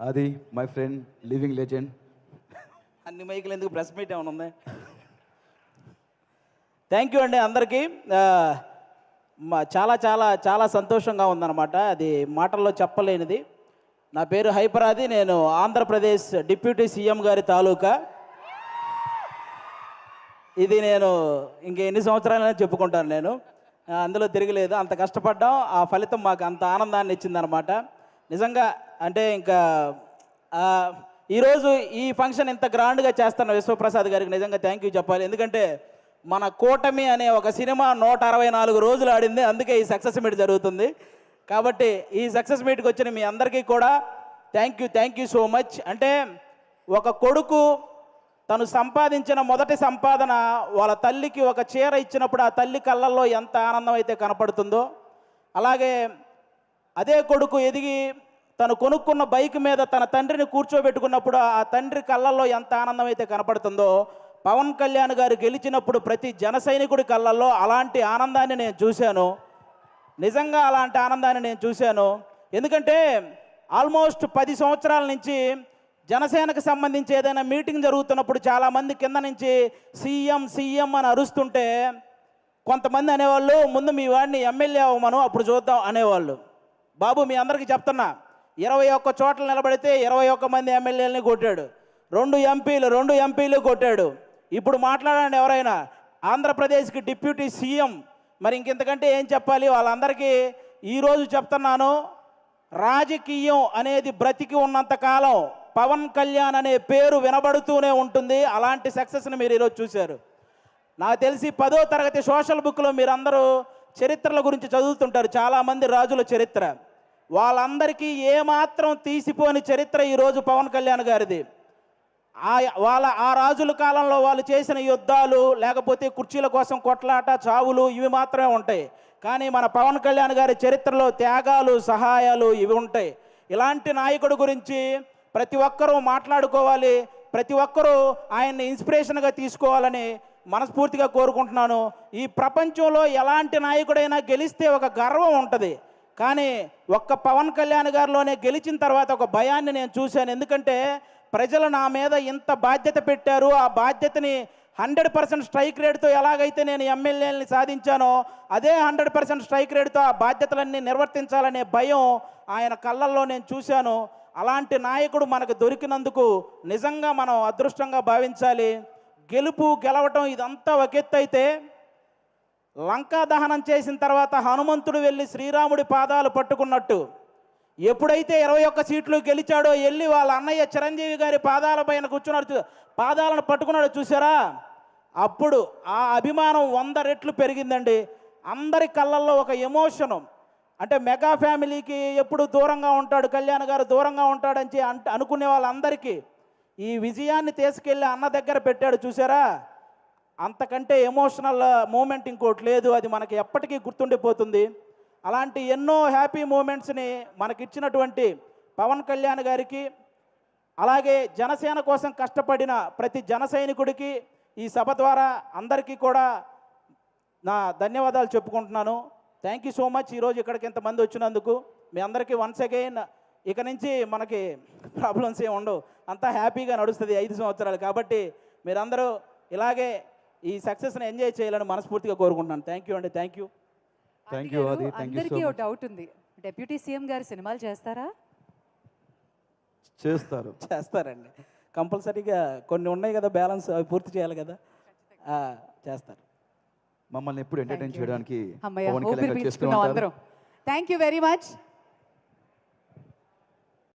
అది my friend living legend. అన్ని మైకులు ఎందుకు, ప్రెస్ మీట్ ఏమైనా ఉంది? థ్యాంక్ యూ అండి అందరికీ. చాలా చాలా చాలా సంతోషంగా ఉందన్నమాట, అది మాటల్లో చెప్పలేనిది. నా పేరు హైపరాది, నేను ఆంధ్రప్రదేశ్ డిప్యూటీ సీఎం గారి తాలూకా. ఇది నేను ఇంక ఎన్ని సంవత్సరాలైనా చెప్పుకుంటాను, నేను అందులో తిరగలేదు. అంత కష్టపడ్డాం, ఆ ఫలితం మాకు అంత ఆనందాన్ని ఇచ్చిందనమాట. నిజంగా అంటే ఇంకా ఈరోజు ఈ ఫంక్షన్ ఇంత గ్రాండ్గా చేస్తున్న విశ్వప్రసాద్ గారికి నిజంగా థ్యాంక్ యూ చెప్పాలి. ఎందుకంటే మన కూటమి అనే ఒక సినిమా 164 రోజులు ఆడింది, అందుకే ఈ సక్సెస్ మీట్ జరుగుతుంది. కాబట్టి ఈ సక్సెస్ మీట్కి వచ్చిన మీ అందరికీ కూడా థ్యాంక్ యూ సో మచ్. అంటే ఒక కొడుకు తను సంపాదించిన మొదటి సంపాదన వాళ్ళ తల్లికి ఒక చీర ఇచ్చినప్పుడు ఆ తల్లి కళ్ళల్లో ఎంత ఆనందం అయితే కనపడుతుందో, అలాగే అదే కొడుకు ఎదిగి తను కొనుక్కున్న బైక్ మీద తన తండ్రిని కూర్చోబెట్టుకున్నప్పుడు ఆ తండ్రి కళ్ళల్లో ఎంత ఆనందం అయితే కనపడుతుందో, పవన్ కళ్యాణ్ గారు గెలిచినప్పుడు ప్రతి జన సైనికుడి కళ్ళల్లో అలాంటి ఆనందాన్ని నేను చూశాను. నిజంగా అలాంటి ఆనందాన్ని నేను చూశాను. ఎందుకంటే ఆల్మోస్ట్ 10 సంవత్సరాల నుంచి జనసేనకు సంబంధించి ఏదైనా మీటింగ్ జరుగుతున్నప్పుడు చాలామంది కింద నుంచి సీఎం అని అరుస్తుంటే కొంతమంది అనేవాళ్ళు, ముందు మీ వాడిని ఎమ్మెల్యే అవ్వమను అప్పుడు చూద్దాం అనేవాళ్ళు. బాబు మీ అందరికీ చెప్తున్నా, 21 చోట్ల నిలబడితే 21 మంది ఎమ్మెల్యేలని కొట్టాడు, 2 ఎంపీలు కొట్టాడు. ఇప్పుడు మాట్లాడండి ఎవరైనా, ఆంధ్రప్రదేశ్కి డిప్యూటీ సీఎం, మరి ఇంకెంతకంటే ఏం చెప్పాలి? వాళ్ళందరికీ ఈరోజు చెప్తున్నాను, రాజకీయం అనేది బ్రతికి ఉన్నంతకాలం పవన్ కళ్యాణ్ అనే పేరు వినబడుతూనే ఉంటుంది. అలాంటి సక్సెస్ని మీరు ఈరోజు చూశారు. నాకు తెలిసి 10వ తరగతి సోషల్ బుక్లో మీరందరూ చరిత్రల గురించి చదువుతుంటారు, చాలామంది రాజుల చరిత్ర. వాళ్ళందరికీ ఏమాత్రం తీసిపోని చరిత్ర ఈరోజు పవన్ కళ్యాణ్ గారిది. ఆ రాజుల కాలంలో వాళ్ళు చేసిన యుద్ధాలు, లేకపోతే కుర్చీల కోసం కొట్లాట, చావులు, ఇవి మాత్రమే ఉంటాయి. కానీ మన పవన్ కళ్యాణ్ గారి చరిత్రలో త్యాగాలు, సహాయాలు ఇవి ఉంటాయి. ఇలాంటి నాయకుడి గురించి ప్రతి ఒక్కరూ మాట్లాడుకోవాలి, ప్రతి ఒక్కరూ ఆయన్ని ఇన్స్పిరేషన్గా తీసుకోవాలని మనస్ఫూర్తిగా కోరుకుంటున్నాను. ఈ ప్రపంచంలో ఎలాంటి నాయకుడైనా గెలిస్తే ఒక గర్వం ఉంటుంది, కానీ ఒక్క పవన్ కళ్యాణ్ గారిలోనే గెలిచిన తర్వాత ఒక భయాన్ని నేను చూశాను. ఎందుకంటే ప్రజలు నా మీద ఇంత బాధ్యత పెట్టారు, ఆ బాధ్యతని 100% స్ట్రైక్ రేట్తో ఎలాగైతే నేను ఎమ్మెల్యేలని సాధించానో అదే 100% స్ట్రైక్ రేట్తో ఆ బాధ్యతలన్నీ నిర్వర్తించాలనే భయం ఆయన కళ్ళల్లో నేను చూశాను. అలాంటి నాయకుడు మనకు దొరికినందుకు నిజంగా మనం అదృష్టంగా భావించాలి. గెలవటం ఇదంతా ఒక ఎత్తు అయితే, లంకా దహనం చేసిన తర్వాత హనుమంతుడు వెళ్ళి శ్రీరాముడి పాదాలు పట్టుకున్నట్టు ఎప్పుడైతే 21 సీట్లు గెలిచాడో వెళ్ళి వాళ్ళ అన్నయ్య చిరంజీవి గారి పాదాల పైన కూర్చున్నాడు, పాదాలను పట్టుకున్నాడు చూసారా, అప్పుడు ఆ అభిమానం 100 రెట్లు పెరిగిందండి. అందరి కళ్ళల్లో ఒక ఎమోషను. అంటే మెగా ఫ్యామిలీకి ఎప్పుడు దూరంగా ఉంటాడు కళ్యాణ్ గారు, దూరంగా ఉంటాడని అనుకునే వాళ్ళందరికీ ఈ విజయాన్ని తీసుకెళ్ళి అన్న దగ్గర పెట్టాడు చూసారా, అంతకంటే ఎమోషనల్ మూమెంట్ ఇంకోటి లేదు. అది మనకి ఎప్పటికీ గుర్తుండిపోతుంది. అలాంటి ఎన్నో హ్యాపీ మూమెంట్స్ని మనకిచ్చినటువంటి పవన్ కళ్యాణ్ గారికి, అలాగే జనసేన కోసం కష్టపడిన ప్రతి జన సైనికుడికి ఈ సభ ద్వారా అందరికీ కూడా నా ధన్యవాదాలు చెప్పుకుంటున్నాను. Thank you so much. ఈరోజు ఇక్కడికి ఇంతమంది వచ్చినందుకు మీ అందరికీ వన్స్ అగైన్. ఇక నుంచి మనకి ప్రాబ్లమ్స్ ఏమి ఉండవు, అంతా హ్యాపీగా నడుస్తుంది 5 సంవత్సరాలు. కాబట్టి మీరందరూ ఇలాగే ఈ సక్సెస్ని ఎంజాయ్ చేయాలని మనస్ఫూర్తిగా కోరుకుంటున్నాను. థ్యాంక్ యూ అండి, థ్యాంక్ యూ. అందరికీ ఒక డౌట్ ఉంది, డిప్యూటీ సీఎం గారు సినిమాలు చేస్తారా? చేస్తారండి, కంపల్సరీగా. కొన్ని ఉన్నాయి కదా బ్యాలెన్స్, అవి పూర్తి చేయాలి కదా, చేస్తారు. మమ్మల్ని ఎప్పుడు ఎంటర్టైన్ చేయడానికి థ్యాంక్ యూ వెరీ మచ్.